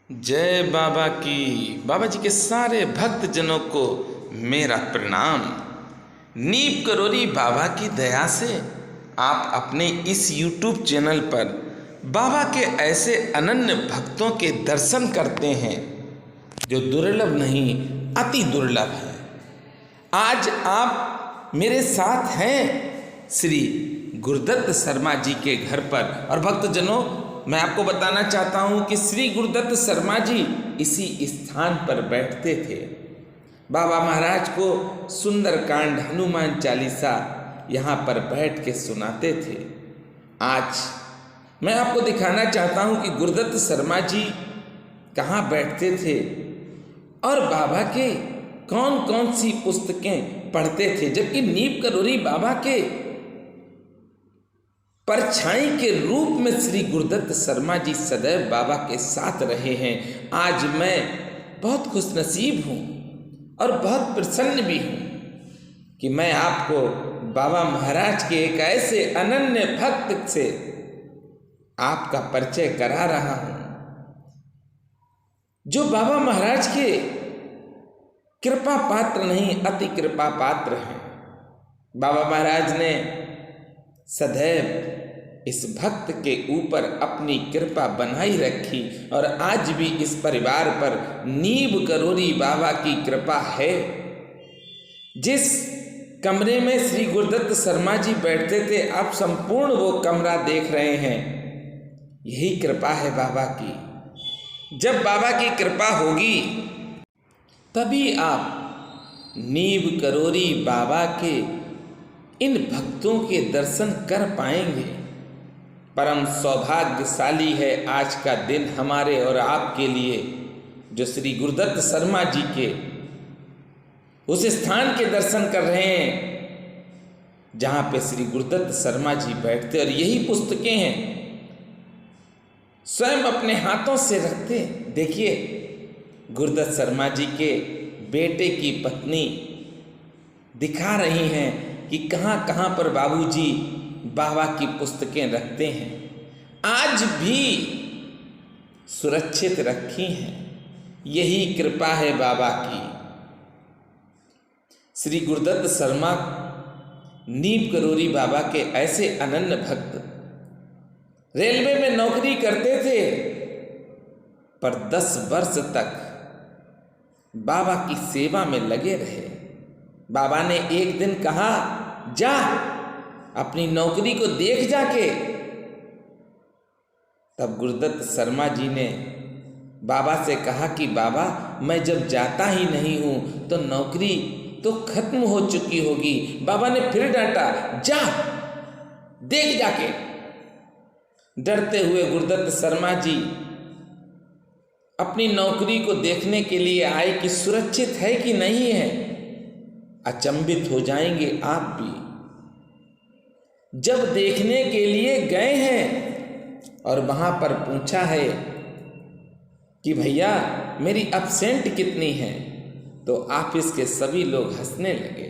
जय बाबा की। बाबा जी के सारे भक्त जनों को मेरा प्रणाम। नीम करोली बाबा की दया से आप अपने इस YouTube चैनल पर बाबा के ऐसे अनन्य भक्तों के दर्शन करते हैं जो दुर्लभ नहीं, अति दुर्लभ है। आज आप मेरे साथ हैं श्री गुरुदत्त शर्मा जी के घर पर, और भक्तजनों मैं आपको बताना चाहता हूं कि श्री गुरुदत्त शर्मा जी इसी स्थान पर बैठते थे। बाबा महाराज को सुंदरकांड, हनुमान चालीसा यहाँ पर बैठ के सुनाते थे। आज मैं आपको दिखाना चाहता हूं कि गुरुदत्त शर्मा जी कहाँ बैठते थे और बाबा के कौन कौन सी पुस्तकें पढ़ते थे, जबकि नीम करोली बाबा के परछाई के रूप में श्री गुरुदत्त शर्मा जी सदैव बाबा के साथ रहे हैं। आज मैं बहुत खुशनसीब हूँ और बहुत प्रसन्न भी हूँ कि मैं आपको बाबा महाराज के एक ऐसे अनन्य भक्त से आपका परिचय करा रहा हूँ जो बाबा महाराज के कृपा पात्र नहीं, अति कृपा पात्र हैं। बाबा महाराज ने सदैव इस भक्त के ऊपर अपनी कृपा बनाई रखी और आज भी इस परिवार पर नीम करोली बाबा की कृपा है। जिस कमरे में श्री गुरुदत्त शर्मा जी बैठते थे, आप संपूर्ण वो कमरा देख रहे हैं। यही कृपा है बाबा की। जब बाबा की कृपा होगी तभी आप नीम करोली बाबा के इन भक्तों के दर्शन कर पाएंगे। परम सौभाग्यशाली है आज का दिन हमारे और आपके लिए, जो श्री गुरुदत्त शर्मा जी के उस स्थान के दर्शन कर रहे हैं जहाँ पे श्री गुरुदत्त शर्मा जी बैठते, और यही पुस्तकें हैं स्वयं अपने हाथों से रखते। देखिए गुरुदत्त शर्मा जी के बेटे की पत्नी दिखा रही हैं कि कहाँ कहाँ पर बाबूजी बाबा की पुस्तकें रखते हैं। आज भी सुरक्षित रखी हैं। यही कृपा है बाबा की। श्री गुरुदत्त शर्मा नीम करोली बाबा के ऐसे अनन्य भक्त रेलवे में नौकरी करते थे, पर 10 वर्ष तक बाबा की सेवा में लगे रहे। बाबा ने एक दिन कहा, जा अपनी नौकरी को देख जाके। तब गुरुदत्त शर्मा जी ने बाबा से कहा कि बाबा मैं जब जाता ही नहीं हूं तो नौकरी तो खत्म हो चुकी होगी। बाबा ने फिर डांटा, जा देख जाके। डरते हुए गुरुदत्त शर्मा जी अपनी नौकरी को देखने के लिए आए कि सुरक्षित है कि नहीं है। अचंभित हो जाएंगे आप भी। जब देखने के लिए गए हैं और वहां पर पूछा है कि भैया मेरी एब्सेंट कितनी है, तो ऑफिस के सभी लोग हंसने लगे।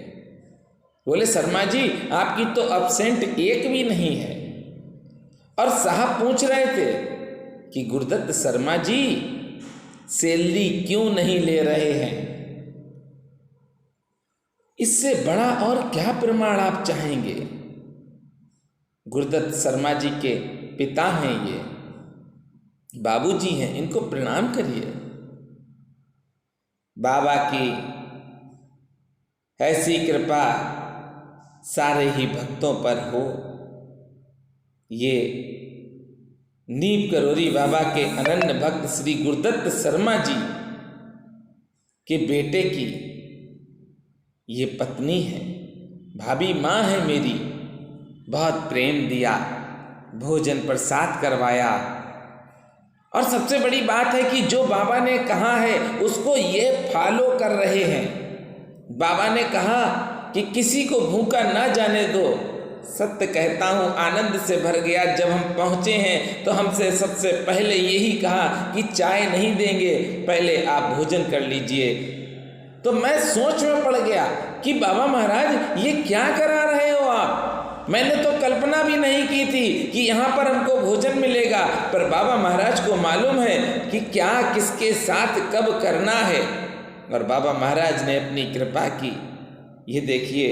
बोले, शर्मा जी आपकी तो एब्सेंट एक भी नहीं है। और साहब पूछ रहे थे कि गुरुदत्त शर्मा जी सैलरी क्यों नहीं ले रहे हैं? इससे बड़ा और क्या प्रमाण आप चाहेंगे? गुरुदत्त शर्मा जी के पिता हैं, ये बाबूजी हैं, इनको प्रणाम करिए। बाबा की ऐसी कृपा सारे ही भक्तों पर हो। ये नीम करोली बाबा के अनन्य भक्त श्री गुरुदत्त शर्मा जी के बेटे की ये पत्नी है, भाभी माँ है मेरी। बहुत प्रेम दिया, भोजन प्रसाद करवाया, और सबसे बड़ी बात है कि जो बाबा ने कहा है उसको ये फॉलो कर रहे हैं। बाबा ने कहा कि किसी को भूखा ना जाने दो। सत्य कहता हूँ, आनंद से भर गया। जब हम पहुँचे हैं तो हमसे सबसे पहले यही कहा कि चाय नहीं देंगे, पहले आप भोजन कर लीजिए। तो मैं सोच में पड़ गया कि बाबा महाराज ये क्या करा रहे हो आप? मैंने तो कल्पना भी नहीं की थी कि यहाँ पर हमको भोजन मिलेगा, पर बाबा महाराज को मालूम है कि क्या किसके साथ कब करना है। और बाबा महाराज ने अपनी कृपा की। ये देखिए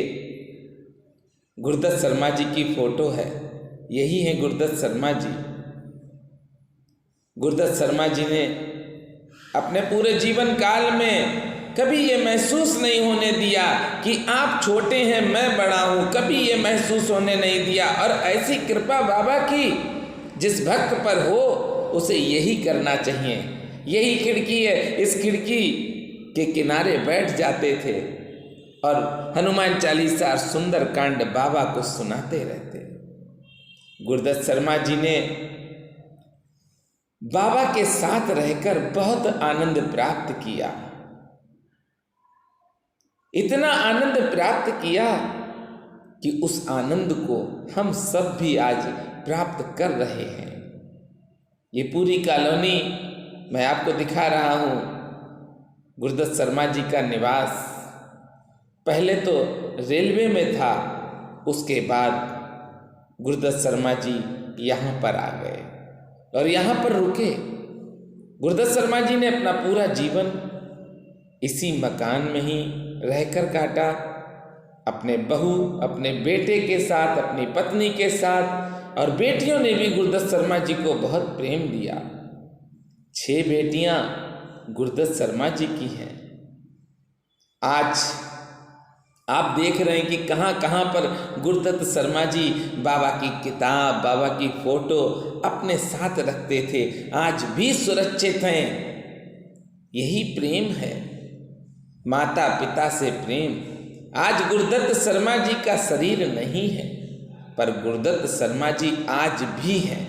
गुरुदत्त शर्मा जी की फोटो है, यही है गुरुदत्त शर्मा जी। गुरुदत्त शर्मा जी ने अपने पूरे जीवन काल में कभी ये महसूस नहीं होने दिया कि आप छोटे हैं मैं बड़ा हूँ, कभी ये महसूस होने नहीं दिया। और ऐसी कृपा बाबा की जिस भक्त पर हो उसे यही करना चाहिए। यही खिड़की है, इस खिड़की के किनारे बैठ जाते थे और हनुमान चालीसा और सुंदर कांड बाबा को सुनाते रहते। गुरुदत्त शर्मा जी ने बाबा के साथ रहकर बहुत आनंद प्राप्त किया, इतना आनंद प्राप्त किया कि उस आनंद को हम सब भी आज प्राप्त कर रहे हैं। ये पूरी कॉलोनी मैं आपको दिखा रहा हूँ, गुरुदत्त शर्मा जी का निवास पहले तो रेलवे में था, उसके बाद गुरुदत्त शर्मा जी यहाँ पर आ गए और यहाँ पर रुके। गुरुदत्त शर्मा जी ने अपना पूरा जीवन इसी मकान में ही रहकर काटा, अपने बहू अपने बेटे के साथ, अपनी पत्नी के साथ, और बेटियों ने भी गुरुदत्त शर्मा जी को बहुत प्रेम दिया। 6 बेटियां गुरुदत्त शर्मा जी की हैं। आज आप देख रहे हैं कि कहाँ कहाँ पर गुरुदत्त शर्मा जी बाबा की किताब, बाबा की फोटो अपने साथ रखते थे, आज भी सुरक्षित हैं। यही प्रेम है, माता पिता से प्रेम। आज गुरुदत्त शर्मा जी का शरीर नहीं है, पर गुरुदत्त शर्मा जी आज भी हैं,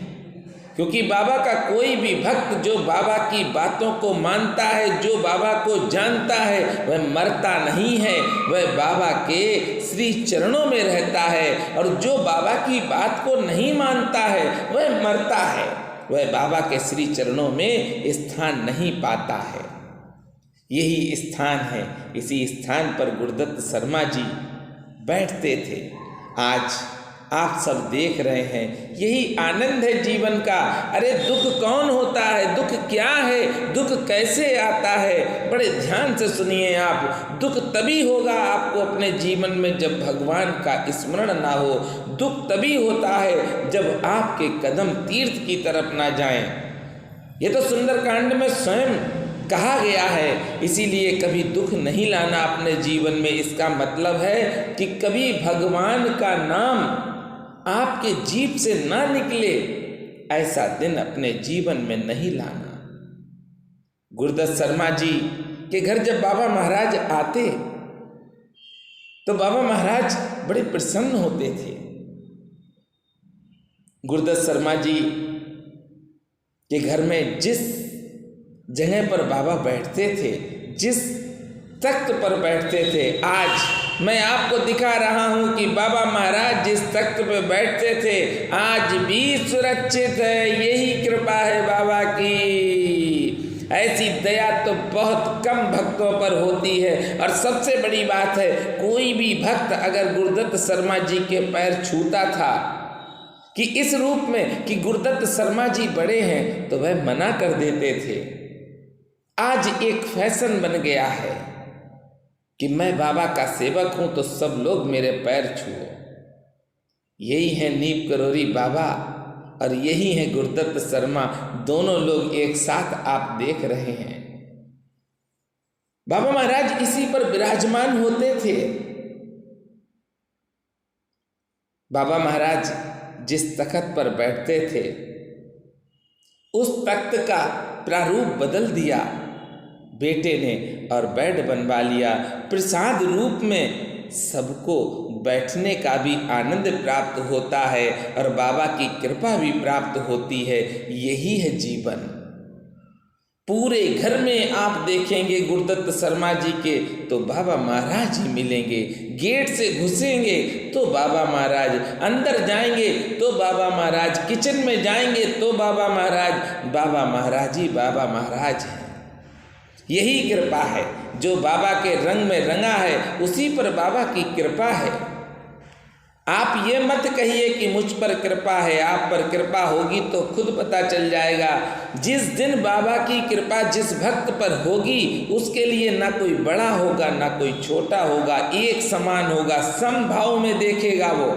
क्योंकि बाबा का कोई भी भक्त जो बाबा की बातों को मानता है, जो बाबा को जानता है, वह मरता नहीं है, वह बाबा के श्री चरणों में रहता है। और जो बाबा की बात को नहीं मानता है वह मरता है, वह बाबा के श्री चरणों में स्थान नहीं पाता है। यही स्थान है, इसी स्थान पर गुरुदत्त शर्मा जी बैठते थे। आज आप सब देख रहे हैं, यही आनंद है जीवन का। अरे दुख कौन होता है, दुख क्या है, दुख कैसे आता है, बड़े ध्यान से सुनिए आप। दुख तभी होगा आपको अपने जीवन में जब भगवान का स्मरण ना हो। दुख तभी होता है जब आपके कदम तीर्थ की तरफ ना जाएं। ये तो सुंदरकांड में स्वयं कहा गया है, इसीलिए कभी दुख नहीं लाना अपने जीवन में। इसका मतलब है कि कभी भगवान का नाम आपके जीभ से ना निकले, ऐसा दिन अपने जीवन में नहीं लाना। गुरुदत्त शर्मा जी के घर जब बाबा महाराज आते तो बाबा महाराज बड़े प्रसन्न होते थे। गुरुदत्त शर्मा जी के घर में जिस जगह पर बाबा बैठते थे, जिस तख्त पर बैठते थे, आज मैं आपको दिखा रहा हूं कि बाबा महाराज जिस तख्त पर बैठते थे आज भी सुरक्षित है। यही कृपा है बाबा की। ऐसी दया तो बहुत कम भक्तों पर होती है। और सबसे बड़ी बात है, कोई भी भक्त अगर गुरुदत्त शर्मा जी के पैर छूता था कि इस रूप में कि गुरुदत्त शर्मा जी बड़े हैं, तो वह मना कर देते थे। आज एक फैशन बन गया है कि मैं बाबा का सेवक हूं तो सब लोग मेरे पैर छुओ। यही है नीम करोरी बाबा और यही है गुरुदत्त शर्मा, दोनों लोग एक साथ आप देख रहे हैं। बाबा महाराज इसी पर विराजमान होते थे। बाबा महाराज जिस तख्त पर बैठते थे उस तख्त का प्रारूप बदल दिया बेटे ने और बेड बनवा लिया। प्रसाद रूप में सबको बैठने का भी आनंद प्राप्त होता है और बाबा की कृपा भी प्राप्त होती है। यही है जीवन। पूरे घर में आप देखेंगे गुरुदत्त शर्मा जी के तो बाबा महाराज ही मिलेंगे। गेट से घुसेंगे तो बाबा महाराज, अंदर जाएंगे तो बाबा महाराज, किचन में जाएंगे तो बाबा महाराज। बाबा महाराज ही बाबा महाराज हैं। यही कृपा है, जो बाबा के रंग में रंगा है उसी पर बाबा की कृपा है। आप ये मत कहिए कि मुझ पर कृपा है, आप पर कृपा होगी तो खुद पता चल जाएगा। जिस दिन बाबा की कृपा जिस भक्त पर होगी उसके लिए ना कोई बड़ा होगा ना कोई छोटा होगा, एक समान होगा, समभाव में देखेगा वो।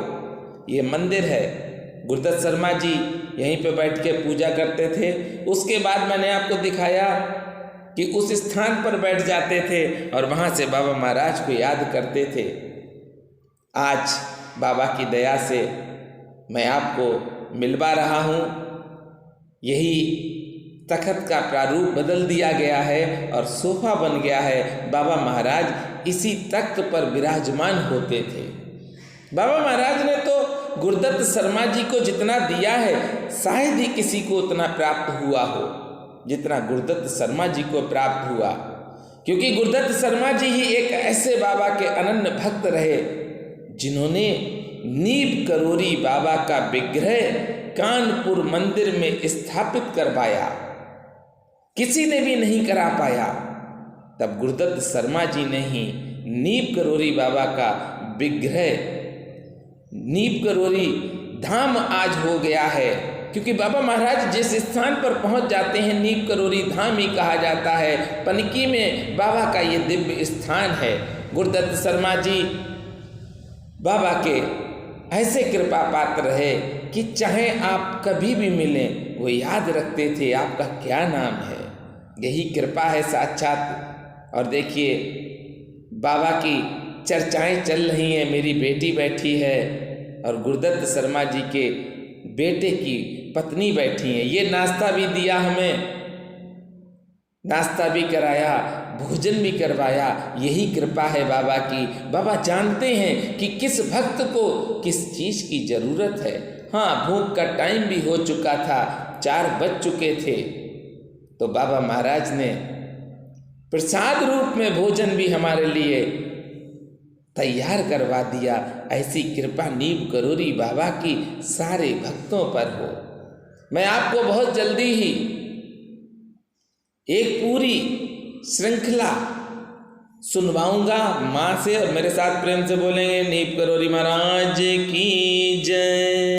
ये मंदिर है, गुरुदत्त शर्मा जी यहीं पे बैठ के पूजा करते थे। उसके बाद मैंने आपको दिखाया कि उस स्थान पर बैठ जाते थे और वहाँ से बाबा महाराज को याद करते थे। आज बाबा की दया से मैं आपको मिलवा रहा हूँ। यही तख्त का प्रारूप बदल दिया गया है और सोफा बन गया है। बाबा महाराज इसी तख्त पर विराजमान होते थे। बाबा महाराज ने तो गुरुदत्त शर्मा जी को जितना दिया है शायद ही किसी को उतना प्राप्त हुआ हो जितना गुरुदत्त शर्मा जी को प्राप्त हुआ, क्योंकि गुरुदत्त शर्मा जी ही एक ऐसे बाबा के अनन्य भक्त रहे जिन्होंने नीब करोरी बाबा का विग्रह कानपुर मंदिर में स्थापित करवाया। किसी ने भी नहीं करा पाया। तब गुरुदत्त शर्मा जी ने ही नीब करोरी बाबा का विग्रह, नीब करोरी धाम आज हो गया है, क्योंकि बाबा महाराज जिस स्थान पर पहुंच जाते हैं नीब करोरी धाम ही कहा जाता है। पनकी में बाबा का ये दिव्य स्थान है। गुरुदत्त शर्मा जी बाबा के ऐसे कृपा पात्र रहे कि चाहे आप कभी भी मिलें वो याद रखते थे आपका क्या नाम है। यही कृपा है साक्षात। और देखिए बाबा की चर्चाएं चल रही हैं। मेरी बेटी बैठी है और गुरुदत्त शर्मा जी के बेटे की पत्नी बैठी हैं। ये नाश्ता भी दिया हमें, नाश्ता भी कराया, भोजन भी करवाया। यही कृपा है बाबा की। बाबा जानते हैं कि किस भक्त को किस चीज़ की ज़रूरत है। हाँ, भूख का टाइम भी हो चुका था, 4 बज चुके थे, तो बाबा महाराज ने प्रसाद रूप में भोजन भी हमारे लिए तैयार करवा दिया। ऐसी कृपा नीब करोरी बाबा की सारे भक्तों पर हो। मैं आपको बहुत जल्दी ही एक पूरी श्रृंखला सुनवाऊंगा माँ से, और मेरे साथ प्रेम से बोलेंगे नीब करोरी महाराज की जय।